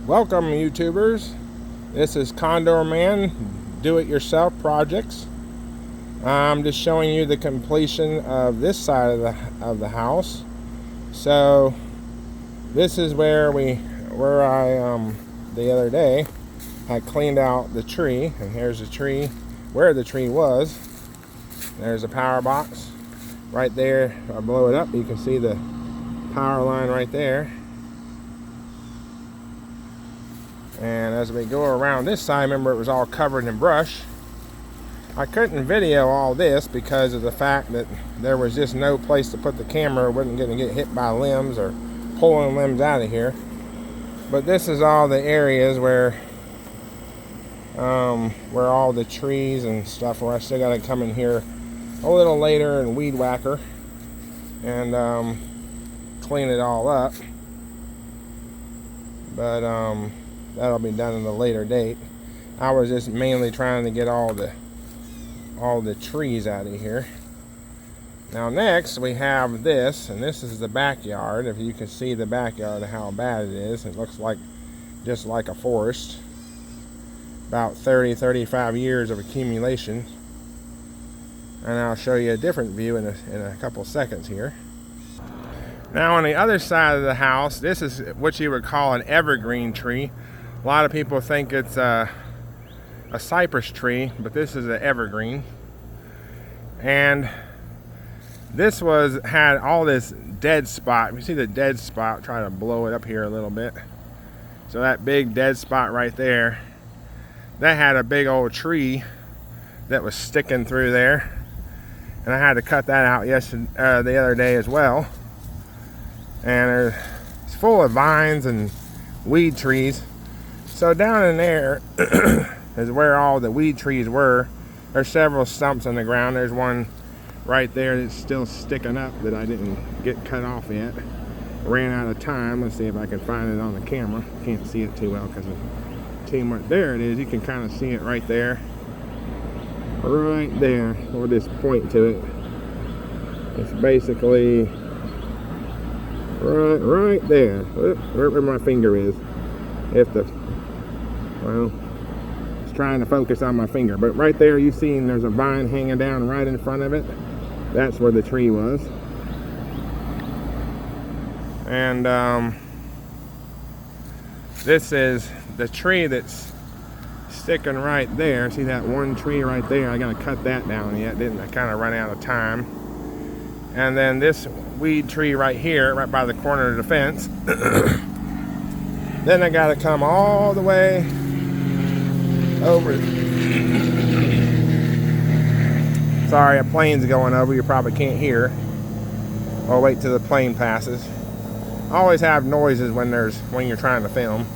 Welcome, YouTubers. This is Condor Man Do-It-Yourself Projects. I'm just showing you the completion of this side of the house. So this is where I the other day had cleaned out the tree, and here's the tree where the tree was. There's a power box right there. If I blow it up, you can see the power line right there. And as we go around this side, remember it was all covered in brush. I couldn't video all this because of the fact that there was just no place to put the camera. It wasn't going to get hit by limbs or pulling limbs out of here. But this is all the areas where all the trees and stuff were. I still got to come in here a little later and weed whacker and clean it all up. But that'll be done at a later date. I was just mainly trying to get all the trees out of here. Now next we have this, and this is the backyard. If you can see the backyard of how bad it is, it looks like just like a forest. About 30-35 years of accumulation. And I'll show you a different view in a couple seconds here. Now on the other side of the house, this is what you would call an evergreen tree. A lot of people think it's a cypress tree, but this is an evergreen. And this had all this dead spot. You see the dead spot? Try to blow it up here a little bit. So that big dead spot right there, that had a big old tree that was sticking through there, and I had to cut that out the other day as well. And it's full of vines and weed trees. So down in there is where all the weed trees were. There's several stumps on the ground. There's one right there that's still sticking up that I didn't get cut off yet. Ran out of time. Let's see if I can find it on the camera. Can't see it too well because of too much. There it is. You can kind of see it right there. Right there. We'll just point to it. It's basically right there. Where my finger is. Well, it's trying to focus on my finger, but right there you see there's a vine hanging down right in front of it. That's where the tree was. And this is the tree that's sticking right there. See that one tree right there? I gotta cut that down yet, didn't I? Kind of run out of time. And then this weed tree right here, right by the corner of the fence. Then I gotta come all the way over. Sorry, a plane's going over. You probably can't hear. I'll wait till the plane passes. Always have noises when you're trying to film.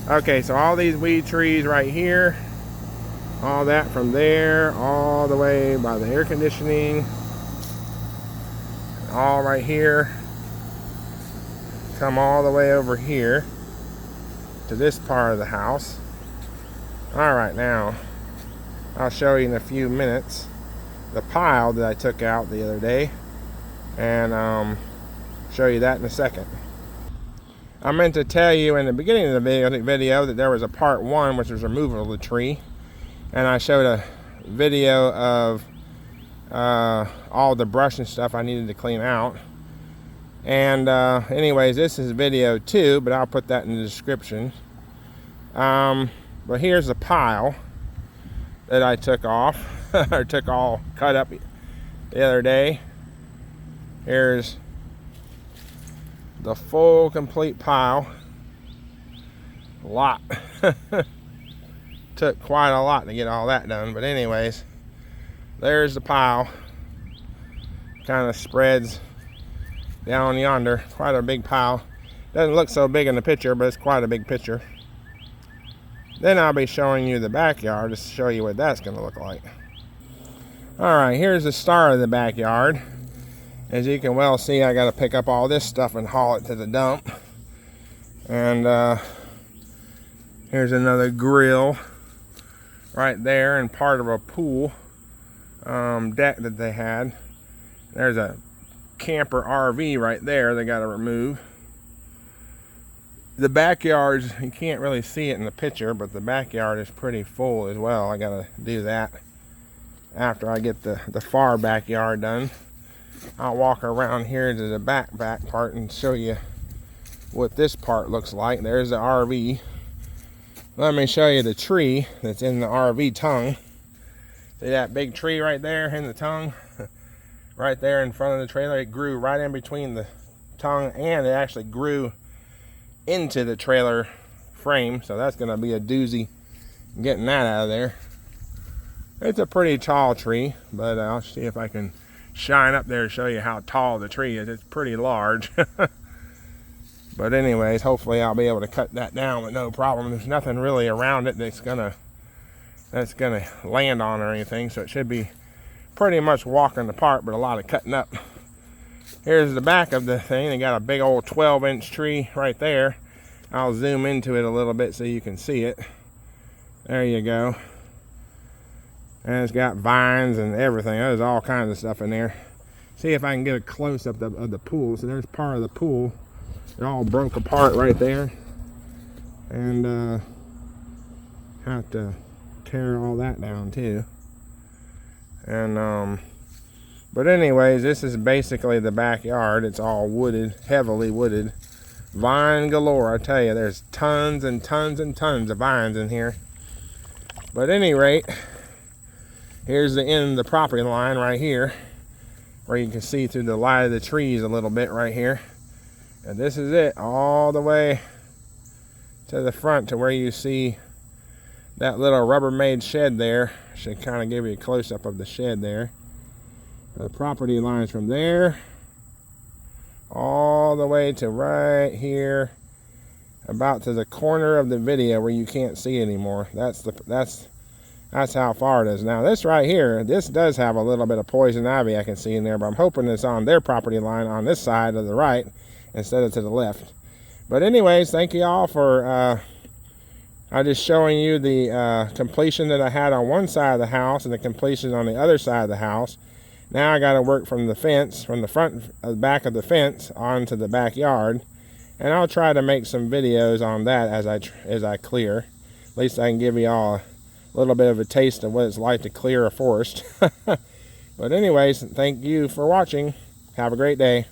Okay, so all these weed trees right here, all that from there, all the way by the air conditioning, all right here, come all the way over here to this part of the house. All right, now I'll show you in a few minutes the pile that I took out the other day, and show you that in a second. I meant to tell you in the beginning of the video that there was a part 1, which was removal of the tree, and I showed a video of all the brush and stuff I needed to clean out. And anyways, this is video 2, but I'll put that in the description. But here's the pile that I took off, or cut up the other day. Here's the full complete pile. A lot. Took quite a lot to get all that done, but anyways, there's the pile. Kind of spreads down yonder. Quite a big pile. Doesn't look so big in the picture, but it's quite a big picture. Then I'll be showing you the backyard just to show you what that's going to look like. Alright, here's the start of the backyard. As you can well see, I got to pick up all this stuff and haul it to the dump. And here's another grill right there, and part of a pool deck that they had. There's a camper RV right there they got to remove. the backyard, you can't really see it in the picture, but the backyard is pretty full as well. I gotta do that after I get the far backyard done. I'll walk around here to the back part and show you what this part looks like. There's the RV. Let me show you the tree that's in the RV tongue. See that big tree right there in the tongue? Right there in front of the trailer. It grew right in between the tongue, and it actually grew into the trailer frame, so that's going to be a doozy getting that out of there. It's a pretty tall tree, but I'll see if I can shine up there to show you how tall the tree is. It's pretty large. But anyways, hopefully I'll be able to cut that down with no problem. There's nothing really around it that's gonna land on or anything, so it should be pretty much walking apart, but a lot of cutting up. Here's the back of the thing. They got a big old 12-inch tree right there. I'll zoom into it a little bit so you can see it. There you go. And it's got vines and everything. There's all kinds of stuff in there. See if I can get a close-up of the pool. So there's part of the pool. It all broke apart right there. And have to tear all that down too. And but anyways, this is basically the backyard. It's all wooded, heavily wooded. Vine galore, I tell you. There's tons and tons and tons of vines in here. But at any rate, here's the end of the property line right here, where you can see through the light of the trees a little bit right here. And this is it, all the way to the front to where you see that little Rubbermaid shed there. Should kind of give you a close-up of the shed there. The property lines from there all the way to right here, about to the corner of the video where you can't see anymore. That's how far it is. Now this right here, this does have a little bit of poison ivy I can see in there, but I'm hoping it's on their property line on this side of the right instead of to the left. But anyways, thank you all for I'm just showing you the completion that I had on one side of the house and the completion on the other side of the house. Now I got to work from the fence, from the front, back of the fence onto the backyard, and I'll try to make some videos on that as I clear. At least I can give you all a little bit of a taste of what it's like to clear a forest. But anyways, thank you for watching. Have a great day.